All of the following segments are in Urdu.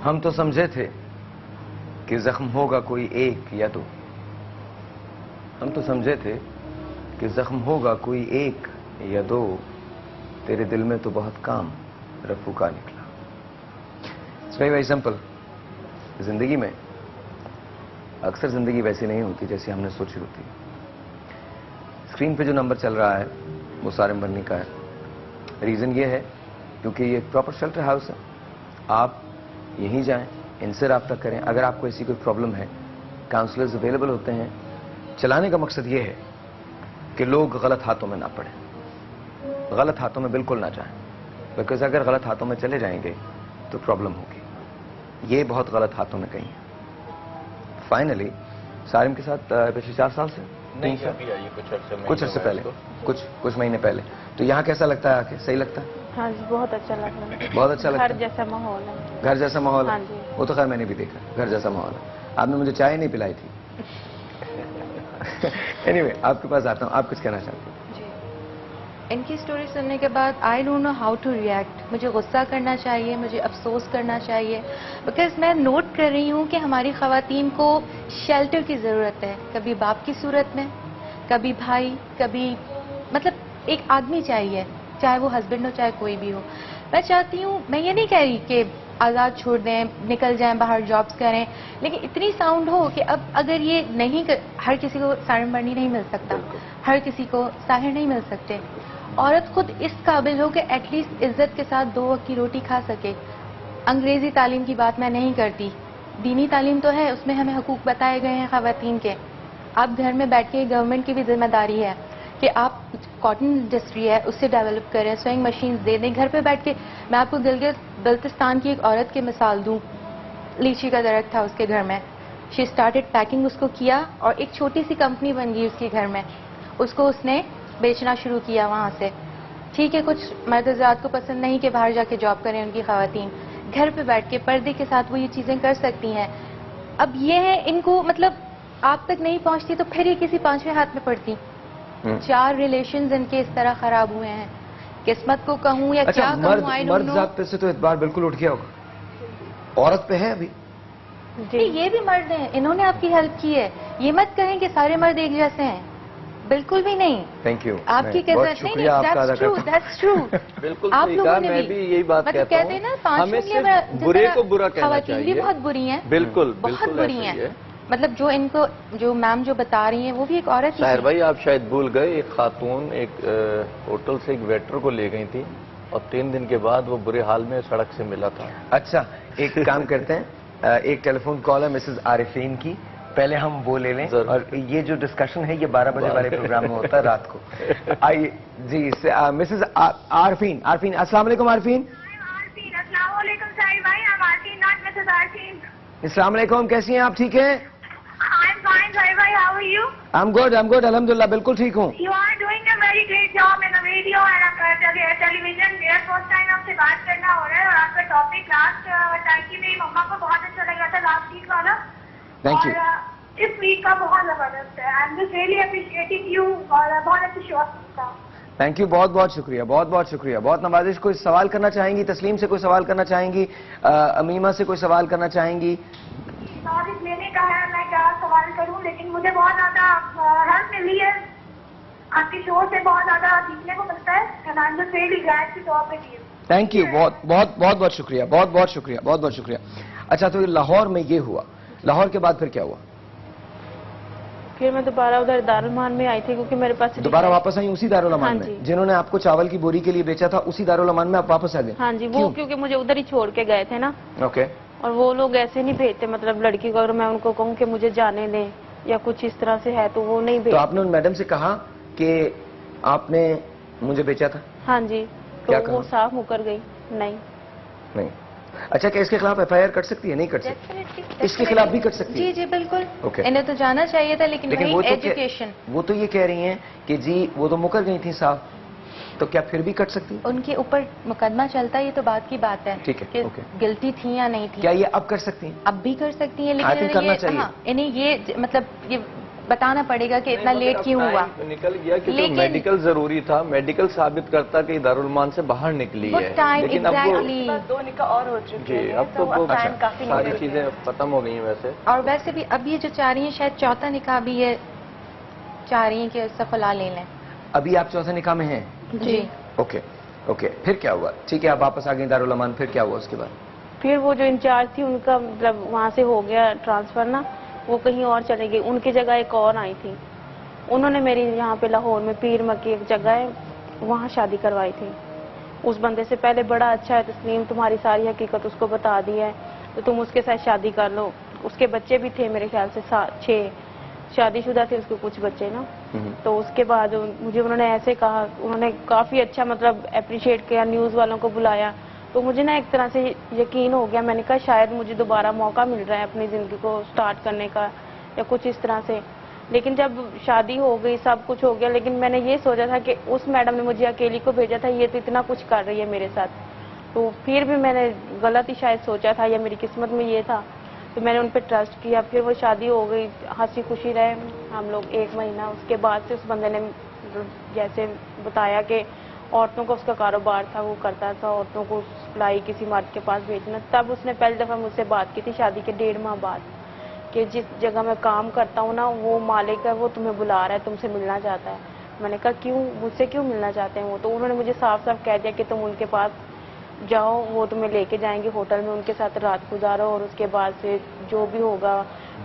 ہم تو سمجھے تھے کہ زخم ہوگا کوئی ایک یا دو. ہم تو سمجھے تھے کہ زخم ہوگا کوئی ایک یا دو. تیرے دل میں تو بہت کام رفو کا نکلا. It's very simple. زندگی میں اکثر زندگی ویسی نہیں ہوتی جیسی ہم نے سوچی ہوتی. اسکرین پہ جو نمبر چل رہا ہے وہ سارم بننے کا ہے. ریزن یہ ہے کیونکہ یہ ایک پراپر شیلٹر ہاؤس ہے. آپ یہیں جائیں, ان سے رابطہ کریں. اگر آپ کو ایسی کوئی پرابلم ہے, کاؤنسلرز اویلیبل ہوتے ہیں. چلانے کا مقصد یہ ہے کہ لوگ غلط ہاتھوں میں نہ پڑیں, غلط ہاتھوں میں بالکل نہ جائیں. بیکاز اگر غلط ہاتھوں میں چلے جائیں گے تو پرابلم ہوگی. یہ بہت غلط ہاتھوں میں کہیں. فائنلی سارم کے ساتھ پچھلے 4 سال سے نہیں ابھی آئیے کچھ عرصے پہلے, کچھ مہینے پہلے. تو یہاں کیسا لگتا ہے آ کے؟ صحیح لگتا ہے؟ ہاں جی بہت اچھا لگ رہا ہے. بہت اچھا لگتا ہے. گھر جیسا ماحول ہے. گھر جیسا ماحول ہے. ہاں جی. وہ تو خیر میں نے بھی دیکھا, گھر جیسا ماحول ہے. آپ نے مجھے چائے نہیں پلائی تھی. اینی وے آپ کے پاس آتا ہوں, آپ کچھ کہنا چاہتے ہیں؟ ان کی سٹوری سننے کے بعد I don't know how to react. مجھے غصہ کرنا چاہیے, مجھے افسوس کرنا چاہیے, بیکاز میں نوٹ کر رہی ہوں کہ ہماری خواتین کو شیلٹر کی ضرورت ہے. کبھی باپ کی صورت میں, کبھی بھائی, کبھی مطلب ایک آدمی چاہیے, چاہے وہ ہسبینڈ ہو چاہے کوئی بھی ہو. میں چاہتی ہوں, میں یہ نہیں کہہ رہی کہ آزاد چھوڑ دیں, نکل جائیں باہر جابس کریں, لیکن اتنی ساؤنڈ ہو کہ اب اگر یہ نہیں ہر کسی کو سارم برنی نہیں مل سکتا, ہر کسی کو ساحر نہیں مل سکتے. عورت خود اس قابل ہو کہ ایٹ لیسٹ عزت کے ساتھ 2 وقت کی روٹی کھا سکے. انگریزی تعلیم کی بات میں نہیں کرتی, دینی تعلیم تو ہے, اس میں ہمیں حقوق بتائے گئے ہیں خواتین کے. آپ گھر میں بیٹھ کے گورنمنٹ کی بھی ذمہ داری ہے کہ آپ کاٹن انڈسٹری ہے اس سے ڈیولپ کریں, سوئنگ مشینز دے دیں گھر پہ بیٹھ کے. میں آپ کو گلگت بلتستان کی ایک عورت کی مثال دوں. لیچی کا درخت تھا اس کے گھر میں, شی اسٹارٹڈ پیکنگ, اس کو کیا اور ایک چھوٹی سی کمپنی بن گئی اس کے گھر میں. اس کو اس نے بیچنا شروع کیا وہاں سے. ٹھیک ہے, کچھ مرد حضرات کو پسند نہیں کہ باہر جا کے جاب کریں ان کی خواتین, گھر پہ بیٹھ کے پردے کے ساتھ وہ یہ چیزیں کر سکتی ہیں. اب یہ ہے ان کو مطلب آپ تک نہیں پہنچتی تو پھر یہ کسی 5ویں ہاتھ میں پڑتی. 4 ریلیشنز ان کے اس طرح خراب ہوئے ہیں. قسمت کو کہوں یا کیا کہوں, مرد ذات پہ سے تو اعتبار بالکل اٹھ گیا ہوگا, عورت پہ ہے ابھی. یہ بھی مرد ہیں, انہوں نے آپ کی ہیلپ کی ہے. یہ مت کہیں کہ سارے مرد ایک جیسے ہیں, بالکل بھی نہیں. Thank you. آپ کی قسمت نہیں, that's true. بالکل آپ صحیح لوگوں کہا, نے میں بھی یہی بات مطلب کہتا کہتے ہیں نا ہوں, 5 ہمیں صرف برے کو برا کہنا خواتین بھی چاہیے. بہت بری ہیں, بالکل بہت بالکل بری ہیں. مطلب جو ان کو جو میم جو بتا رہی ہیں وہ بھی ایک عورت ہی طاہر تھی. بھائی آپ شاید بھول گئے, ایک خاتون ایک ہوٹل سے ایک ویٹر کو لے گئی تھی اور 3 دن کے بعد وہ برے حال میں سڑک سے ملا تھا. اچھا ایک کام کرتے ہیں, ایک ٹیلی فون کال ہے مسز عارفین کی, پہلے ہم وہ لے لیں. اور یہ جو ڈسکشن ہے یہ 12 بجے والے پروگرام میں ہوتا ہے رات کو. آئیے جی, مسز عارفین. السلام علیکم عارفین. السلام علیکم ساحر بھائی, السلام علیکم, کیسی ہیں آپ؟ ٹھیک ہیں؟ I'm fine, Sahir bhai. How are you? I'm good, الحمدللہ بالکل ٹھیک ہوں. You are doing a very great job in the radio and television. میرا first time آپ سے بات کرنا ہو رہا ہے, اور آپ کا ٹاپک لاسٹ ٹائم کی میری مما کو بہت اچھا لگ رہا تھا, لاسٹ ویک والا. Thank you. اور اس ویک کا بہت زبردست ہے. I'm just really appreciating you, اور بہت اچھا شو تھا. تھینک یو, بہت شکریہ, بہت شکریہ, بہت نوازش. کوئی سوال کرنا چاہیں گی؟ تسلیم سے کوئی سوال کرنا چاہیں گی؟ امیمہ سے کوئی سوال کرنا چاہیں گی؟ نوازش لینے کا ہے, میں کیا سوال کروں, لیکن مجھے بہت زیادہ ہیلپ ملی ہے آپ کی شو سے, بہت زیادہ سیکھنے کو ملتا ہے. and I'm just really glad to talk with you. Thank you, بہت شکریہ, بہت شکریہ. اچھا تو لاہور میں یہ ہوا, لاہور کے بعد پھر کیا ہوا؟ پھر میں دوبارہ ادھر دارالمان میں آئی تھی کیونکہ میرے پاس دوبارہ واپس آئی اسی دارالمان میں جنہوں نے آپ کو چاول کی بوری کے لیے بیچا تھا, اسی دارالمان میں آپ واپس آ گئے؟ ہاں جی, وہ کیونکہ مجھے ادھر ہی چھوڑ کے گئے تھے نا. اوکے. اور وہ لوگ ایسے نہیں بھیجتے, مطلب لڑکی کو اگر میں ان کو کہوں کہ مجھے جانے دیں یا کچھ اس طرح سے ہے تو وہ نہیں بھیجتے. تو آپ نے ان میڈم سے کہا کہ آپ نے مجھے بیچا تھا؟ ہاں جی, تو وہ صاف مکر گئی. نہیں. اچھا, کہ اس کے خلاف ایف آئی آر کر سکتی ہے؟ نہیں کر سکتی. اس کے خلاف بھی کر سکتی ہے؟ جی بالکل. اوکے. انہیں تو جانا چاہیے تھا, لیکن ایجوکیشن. وہ تو یہ کہہ رہی ہیں کہ جی وہ تو مکر گئی تھی صاحب, تو کیا پھر بھی کٹ سکتی؟ ان کے اوپر مقدمہ چلتا ہے, یہ تو بات کی بات ہے. ٹھیک ہے, اوکے. گلٹی تھی یا نہیں تھی. کیا یہ اب کر سکتی ہیں؟ اب بھی کر سکتی ہیں, لیکن انہیں یہ مطلب یہ بتانا پڑے گا کہ اتنا لیٹ کیوں ہوا. نکل گیا کہ لیکن میڈیکل ضروری تھا, میڈیکل ثابت کرتا کہ دارالمان سے باہر نکلی وہ ہے, ٹائم لیکن اب وہ ایگزیکٹلی 2 نکاح اور ہو چکے جی ہیں اب تو وہ ٹائم کافی ساری نکل چیزیں گیا. ختم ہو گئی ہیں ویسے. اور ویسے بھی اب یہ جو چاہ رہی ہیں شاید چوتھا نکاح بھی یہ چاہ رہی ہیں کہ اس سے خلا لے لیں. ابھی آپ چوتھے نکاح میں ہیں؟ جی اوکے اوکے, پھر کیا ہوا؟ ٹھیک ہے, آپ واپس آ گئیں دارالمان, پھر کیا ہوا اس کے بعد؟ پھر وہ جو انچارج تھی ان کا مطلب وہاں سے ہو گیا ٹرانسفر نا, وہ کہیں اور چلے گئی, ان کی جگہ ایک اور آئی تھی. انہوں نے میری یہاں پہ لاہور میں پیر مکی ایک جگہ ہے وہاں شادی کروائی تھی. اس بندے سے پہلے بڑا اچھا ہے, تسلیم تمہاری ساری حقیقت اس کو بتا دی ہے تو تم اس کے ساتھ شادی کر لو. اس کے بچے بھی تھے میرے خیال سے 6 شادی شدہ تھے اس کے کچھ بچے نا. تو اس کے بعد مجھے انہوں نے ایسے کہا, انہوں نے کافی اچھا مطلب اپریشیٹ کیا, نیوز والوں کو بلایا, تو مجھے نا ایک طرح سے یقین ہو گیا. میں نے کہا شاید مجھے دوبارہ موقع مل رہا ہے اپنی زندگی کو سٹارٹ کرنے کا یا کچھ اس طرح سے. لیکن جب شادی ہو گئی سب کچھ ہو گیا, لیکن میں نے یہ سوچا تھا کہ اس میڈم نے مجھے اکیلی کو بھیجا تھا, یہ تو اتنا کچھ کر رہی ہے میرے ساتھ, تو پھر بھی میں نے غلط ہی شاید سوچا تھا یا میری قسمت میں یہ تھا, تو میں نے ان پہ ٹرسٹ کیا. پھر وہ شادی ہو گئی, ہنسی خوشی رہے ہم لوگ 1 مہینہ. اس کے بعد سے اس بندے نے جیسے بتایا کہ عورتوں کا اس کا کاروبار تھا, وہ کرتا تھا عورتوں کو سپلائی کسی مرد کے پاس بھیجنا. تب اس نے پہلی دفعہ مجھ سے بات کی تھی شادی کے 1.5 ماہ بعد کہ جس جگہ میں کام کرتا ہوں نا وہ مالک ہے, وہ تمہیں بلا رہا ہے, تم سے ملنا چاہتا ہے. میں نے کہا کیوں, مجھ سے کیوں ملنا چاہتے ہیں وہ؟ تو انہوں نے مجھے صاف صاف کہہ دیا کہ تم ان کے پاس جاؤ, وہ تمہیں لے کے جائیں گے ہوٹل میں, ان کے ساتھ رات گزارو, اور اس کے بعد سے جو بھی ہوگا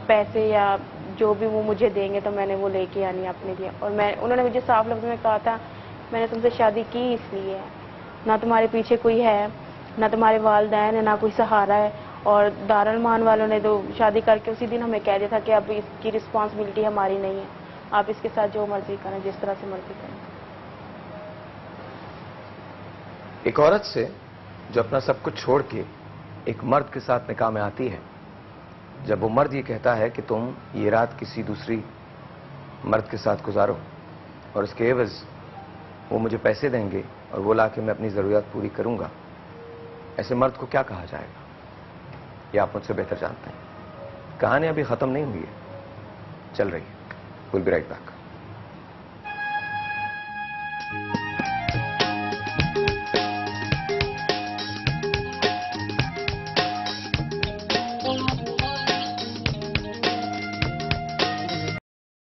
پیسے یا جو بھی وہ مجھے دیں گے تو میں نے وہ لے کے آنی اپنے لیے. اور انہوں نے مجھے صاف لفظ میں کہا تھا میں نے تم سے شادی کی اس لیے ہے, نہ تمہارے پیچھے کوئی ہے, نہ تمہارے والدین ہے, نہ کوئی سہارا ہے. اور دارالمان والوں نے تو شادی کر کے اسی دن ہمیں کہہ دیا تھا کہ اب اس کی رسپانسبلٹی ہماری نہیں ہے, آپ اس کے ساتھ جو مرضی کریں, جس طرح سے مرضی کریں. ایک عورت سے جو اپنا سب کچھ چھوڑ کے ایک مرد کے ساتھ نکاح میں آتی ہے, جب وہ مرد یہ کہتا ہے کہ تم یہ رات کسی دوسری مرد کے ساتھ گزارو اور اس کے عوض وہ مجھے پیسے دیں گے اور وہ لا کے میں اپنی ضروریات پوری کروں گا, ایسے مرد کو کیا کہا جائے گا یہ آپ مجھ سے بہتر جانتے ہیں. کہانی ابھی ختم نہیں ہوئی ہے, چل رہی ہے. We'll be right back.